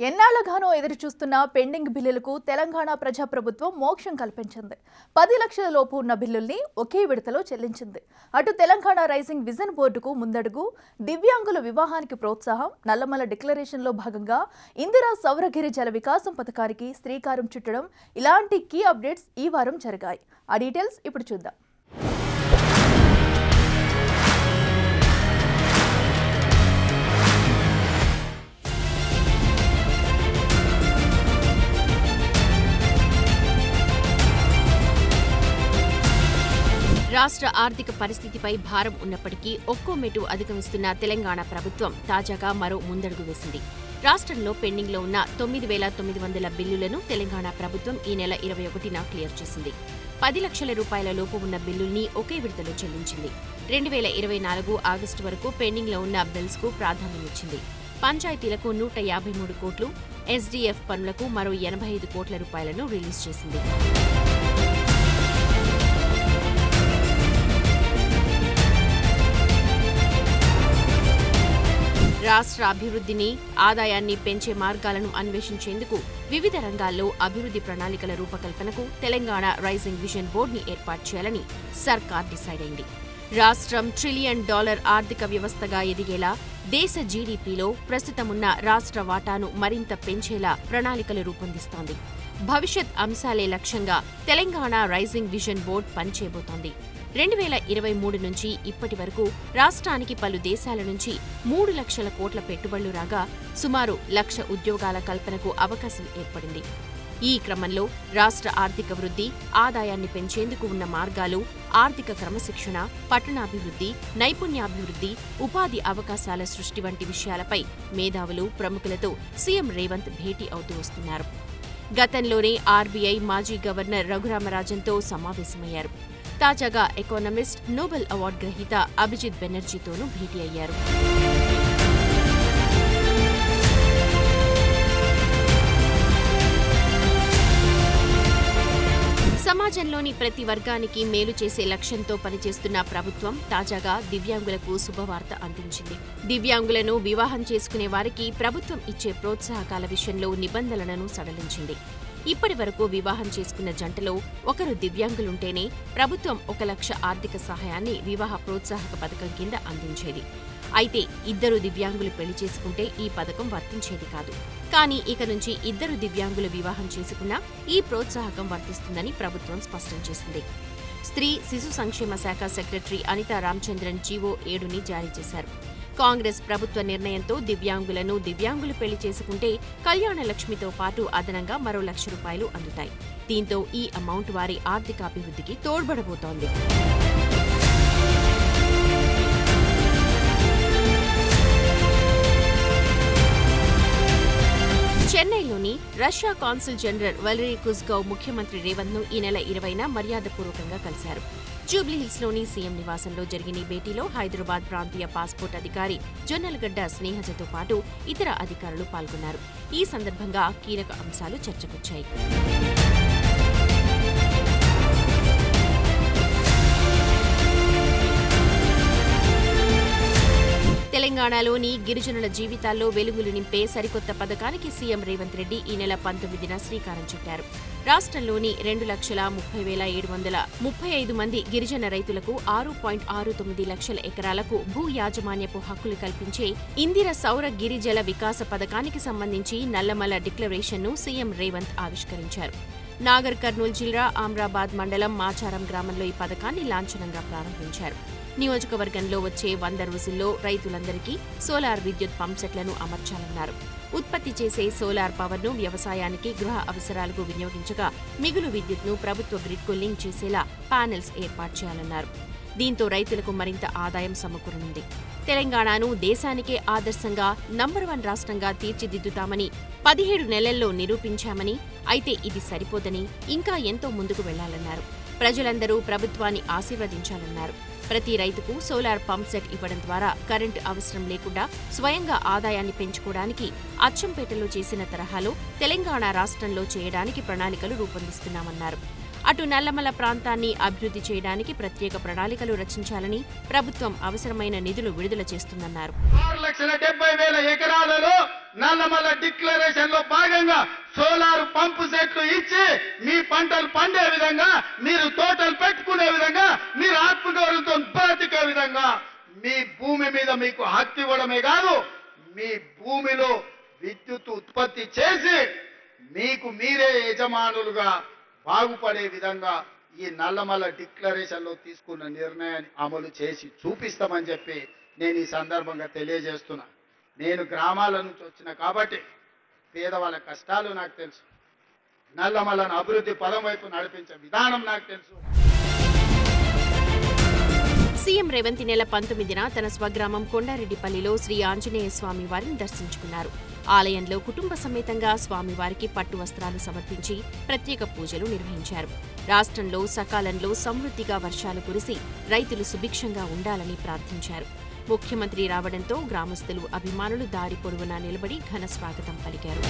ఎన్నాళ్లగానో ఎదురుచూస్తున్న పెండింగ్ బిల్లులకు తెలంగాణ ప్రజాప్రభుత్వం మోక్షం కల్పించింది. 10 లక్షల లోపు ఉన్న బిల్లుల్ని ఒకే విడతలో చెల్లించింది. అటు తెలంగాణ రైజింగ్ విజన్ బోర్డుకు ముందడుగు, దివ్యాంగుల వివాహానికి ప్రోత్సాహం, నల్లమల డిక్లరేషన్లో భాగంగా ఇందిరా సౌరగిరి జల వికాసం పథకానికి శ్రీకారం చుట్టడం ఇలాంటి కీ అప్డేట్స్ ఈ వారం జరిగాయి. ఆ డీటెయిల్స్ ఇప్పుడు చూద్దాం. రాష్ట్ర ఆర్థిక పరిస్థితిపై భారం ఉన్నప్పటికీ ఒక్కో మెట్టు అధిగమిస్తున్న తెలంగాణ ప్రభుత్వం తాజాగా మరో ముందడుగు వేసింది. రాష్ట్రంలో పెండింగ్లో ఉన్న 9,900 బిల్లులను తెలంగాణ ప్రభుత్వం ఈ నెల 21న క్లియర్ చేసింది. 10 లక్షల రూపాయల లోపు ఉన్న బిల్లుల్ని ఒకే విడతలో చెల్లించింది. 2024 ఆగస్టు వరకు పెండింగ్లో ఉన్న బిల్స్కు ప్రాధాన్యమిచ్చింది. పంచాయతీలకు 153 కోట్లు, ఎస్డీఎఫ్ పనులకు మరో 85 కోట్ల రూపాయలను రిలీజ్ చేసింది. రాష్ట్ర అభివృద్ధిని, ఆదాయాన్ని పెంచే మార్గాలను అన్వేషించేందుకు వివిధ రంగాల్లో అభివృద్ధి ప్రణాళికల రూపకల్పనకు తెలంగాణ రైజింగ్ విజన్ బోర్డుని ఏర్పాటు చేయాలని సర్కార్ డిసైడ్ అయింది. రాష్ట్రం $1 ట్రిలియన్ ఆర్థిక వ్యవస్థగా ఎదిగేలా, దేశ జీడీపీలో ప్రస్తుతమున్న రాష్ట్ర వాటాను మరింత పెంచేలా ప్రణాళికలు రూపొందిస్తోంది. భవిష్యత్ అంశాలే లక్ష్యంగా తెలంగాణ రైజింగ్ విజన్ బోర్డు పనిచేయబోతోంది. 2023 నుంచి ఇప్పటి వరకు రాష్ట్రానికి పలు దేశాల నుంచి 3 లక్షల కోట్ల పెట్టుబడులు రాగా సుమారు 1,00,000 ఉద్యోగాల కల్పనకు అవకాశం ఏర్పడింది. ఈ క్రమంలో రాష్ట్ర ఆర్థిక వృద్ధి, ఆదాయాన్ని పెంచేందుకు ఉన్న మార్గాలు, ఆర్థిక క్రమశిక్షణ, పట్టణాభివృద్ధి, నైపుణ్యాభివృద్ధి, ఉపాధి అవకాశాల సృష్టి వంటి విషయాలపై మేధావులు, ప్రముఖులతో సీఎం రేవంత్ భేటీ అవుతూ వస్తున్నారు. గతంలోనే ఆర్బీఐ మాజీ గవర్నర్ రఘురామరాజన్తో సమావేశమయ్యారు. తాజాగా ఎకానమిస్ట్, నోబెల్ అవార్డు గ్రహీత అభిజిత్ బెనర్జీతోనూ భేటీ అయ్యారు. సమాజంలోని ప్రతి వర్గానికి మేలు చేసే లక్ష్యంతో పనిచేస్తున్న ప్రభుత్వం తాజాగా దివ్యాంగులకు శుభవార్త అందించింది. దివ్యాంగులను వివాహం చేసుకునే వారికి ప్రభుత్వం ఇచ్చే ప్రోత్సాహకాల విషయంలో నిబంధనలను సడలించింది. ఇప్పటి వరకు వివాహం చేసుకున్న జంటలో ఒకరు దివ్యాంగులుంటేనే ప్రభుత్వం 1,00,000 ఆర్థిక సహాయాన్ని వివాహ ప్రోత్సాహక పథకం కింద అందించేది. అయితే 2 దివ్యాంగులు పెళ్లి చేసుకుంటే ఈ పథకం వర్తించేది కాదు. కానీ ఇక నుంచి 2 దివ్యాంగులు వివాహం చేసుకున్నా ఈ ప్రోత్సాహకం వర్తిస్తుందని ప్రభుత్వం స్పష్టం చేసింది. స్త్రీ శిశు సంక్షేమ శాఖ సెక్రటరీ అనితా రామచంద్రన్ జీవో 7ని జారీ చేశారు. కాంగ్రెస్ ప్రభుత్వ నిర్ణయంతో దివ్యాంగులు పెళ్లి చేసుకుంటే కళ్యాణ లక్ష్మితో పాటు అదనంగా మరో ₹1,00,000 అందుతాయి. దీంతో ఈ అమౌంట్ వారి ఆర్థికాభివృద్ధికి తోడ్పడబోతోంది. చెన్నైలోని రష్యా కాన్సుల్ జనరల్ వలరీ కుజ్గౌ ముఖ్యమంత్రి రేవంత్ను ఈ నెల 20న మర్యాదపూర్వకంగా కలిశారు. జూబ్లీహిల్స్లోని సీఎం నివాసంలో జరిగిన ఈ భేటీలో హైదరాబాద్ ప్రాంతీయ పాస్పోర్ట్ అధికారి జొన్నలగడ్డ స్నేహజతో పాటు ఇతర అధికారులు పాల్గొన్నారు. ఈ సందర్భంగా కీలక అంశాలు చర్చకొచ్చాయి. తెలంగాణలోని గిరిజనుల జీవితాల్లో వెలుగులు నింపే సరికొత్త పథకానికి సీఎం రేవంత్ రెడ్డి ఈ నెల 19న శ్రీకారం చుట్టారు. రాష్ట్రంలోని 2,60,735 మంది గిరిజన రైతులకు 6.69 లక్షల ఎకరాలకు భూ యాజమాన్యపు హక్కులు కల్పించే ఇందిరా సౌర గిరిజల వికాస పథకానికి సంబంధించి నల్లమల డిక్లరేషన్ను సీఎం రేవంత్ ఆవిష్కరించారు. నాగర్ కర్నూల్ జిల్లా ఆమ్రాబాద్ మండలం మాచారం గ్రామంలో ఈ పథకాన్ని లాంఛనంగా ప్రారంభించారు. నియోజకవర్గంలో వచ్చే 100 రోజుల్లో రైతులందరికీ సోలార్ విద్యుత్ పంప్సెట్లను అమర్చాలన్నారు. ఉత్పత్తి చేసే సోలార్ పవర్ను వ్యవసాయానికి, గృహ అవసరాలకు వినియోగించగా మిగులు విద్యుత్ను ప్రభుత్వ గ్రిడ్కు లింక్ చేసేలా ప్యానెల్స్ ఏర్పాటు చేయాలన్నారు. దీంతో రైతులకు మరింత ఆదాయం సమకూరనుంది. తెలంగాణను దేశానికే ఆదర్శంగా నంబర్ 1 రాష్ట్రంగా తీర్చిదిద్దుతామని 17 నెలల్లో నిరూపించామని, అయితే ఇది సరిపోదని ఇంకా ఎంతో ముందుకు వెళ్లాలన్నారు. ప్రజలందరూ ప్రభుత్వాన్ని ఆశీర్వదించాలన్నారు. ప్రతి రైతుకు సోలార్ పంప్ సెట్ ఇవ్వడం ద్వారా కరెంటు అవసరం లేకుండా స్వయంగా ఆదాయాన్ని పెంచుకోవడానికి అచ్చంపేటలో చేసిన తరహాలో తెలంగాణ రాష్ట్రంలో చేయడానికి ప్రణాళికలు రూపొందిస్తున్నామన్నారు. అటు నల్లమల ప్రాంతాన్ని అభివృద్ధి చేయడానికి ప్రత్యేక ప్రణాళికలు రచించాలని ప్రభుత్వం అవసరమైన నిధులు విడుదల చేస్తుందన్నారు. 6,70,000 ఎకరాలలో నల్లమల డిక్లరేషన్ లో భాగంగా సోలార్ పంపు సెట్లు ఇచ్చి మీ పంటలు పండే విధంగా, మీరు తోటలు పెట్టుకునే విధంగా, మీరు ఆత్మగౌరవంతో బ్రతికే విధంగా మీ భూమి మీద మీకు హక్కు ఇవ్వడమే కాదు, మీ భూమిలో విద్యుత్ ఉత్పత్తి చేసి మీకు మీరే యజమానులుగా బాగుపడే విధంగా ఈ నల్లమల డిక్లరేషన్ లో తీసుకున్న నిర్ణయాన్ని అమలు చేసి చూపిస్తామని చెప్పి నేను ఈ సందర్భంగా తెలియజేస్తున్నా. నేను గ్రామాల నుంచి వచ్చిన కాబట్టి పేదవాళ్ళ కష్టాలు నాకు తెలుసు, నల్లమలను అభివృద్ధి పదం వైపు నడిపించే విధానం నాకు తెలుసు. సీఎం రేవంత్ నెల 19న తన స్వగ్రామం కొండారెడ్డిపల్లిలో శ్రీ ఆంజనేయ స్వామి వారిని దర్శించుకున్నారు. ఆలయంలో కుటుంబ సమేతంగా స్వామివారికి పట్టు వస్త్రాలు సమర్పించి ప్రత్యేక పూజలు నిర్వహించారు. రాష్ట్రంలో సకాలంలో సమృద్ధిగా వర్షాలు కురిసి రైతులు సుభిక్షంగా ఉండాలని ప్రార్థించారు. ముఖ్యమంత్రి రావడంతో గ్రామస్తులు, అభిమానులు దారి పొడవునా నిలబడి ఘన స్వాగతం పలికారు.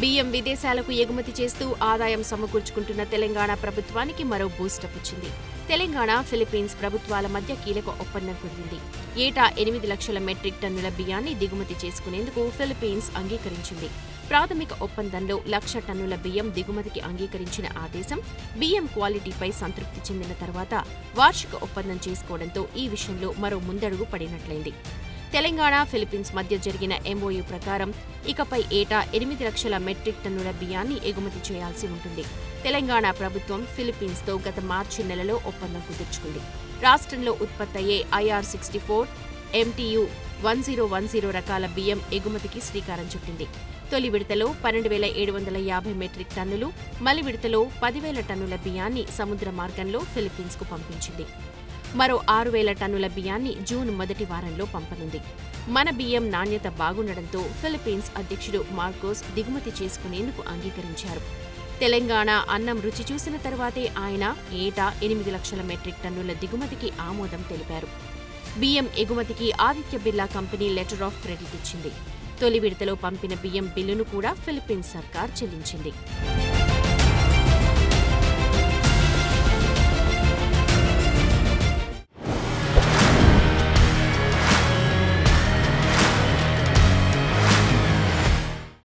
బియ్యం విదేశాలకు ఎగుమతి చేస్తూ ఆదాయం సమకూర్చుకుంటున్న తెలంగాణ ప్రభుత్వానికి మరో బూస్టప్ వచ్చింది. తెలంగాణ, ఫిలిప్పీన్స్ ప్రభుత్వాల మధ్య కీలక ఒప్పందం కుదిరింది. ఏటా 8 లక్షల మెట్రిక్ టన్నుల బియ్యాన్ని దిగుమతి చేసుకునేందుకు ఫిలిప్పీన్స్ అంగీకరించింది. ప్రాథమిక ఒప్పందంలో 1,00,000 టన్నుల బియ్యం దిగుమతికి అంగీకరించిన ఆ దేశం బియ్యం క్వాలిటీపై సంతృప్తి చెందిన తర్వాత వార్షిక ఒప్పందం చేసుకోవడంతో ఈ విషయంలో మరో ముందడుగు పడినట్లయింది. తెలంగాణ, ఫిలిప్పీన్స్ మధ్య జరిగిన ఎంఓయూ ప్రకారం ఇకపై ఏటా 8 లక్షల మెట్రిక్ టన్నుల బియ్యాన్ని ఎగుమతి చేయాల్సి ఉంటుంది. తెలంగాణ ప్రభుత్వం ఫిలిప్పీన్స్తో గత మార్చి నెలలో ఒప్పందం కుదుర్చుకుంది. రాష్ట్రంలో ఉత్పత్తయ్యే IR64, MTU 1010 రకాల బియ్యం ఎగుమతికి శ్రీకారం చుట్టింది. తొలి విడతలో 12,750 మెట్రిక్ టన్నులు, మలి విడతలో 10,000 టన్నుల బియ్యాన్ని సముద్ర మార్గంలో ఫిలిప్పీన్స్కు పంపించింది. మరో 6,000 టన్నుల బియ్యాన్ని జూన్ మొదటి వారంలో పంపనుంది. మన బియ్యం నాణ్యత బాగుండడంతో ఫిలిప్పీన్స్ అధ్యక్షుడు మార్కోస్ దిగుమతి చేసుకునేందుకు అంగీకరించారు. తెలంగాణ అన్నం రుచి చూసిన తర్వాతే ఆయన ఏటా 8 లక్షల మెట్రిక్ టన్నుల దిగుమతికి ఆమోదం తెలిపారు. బియ్యం ఎగుమతికి Aditya Birla company letter of credit ఇచ్చింది. తొలి విడతలో పంపిన బియ్యం బిల్లును కూడా ఫిలిప్పీన్స్ సర్కార్ చెల్లించింది.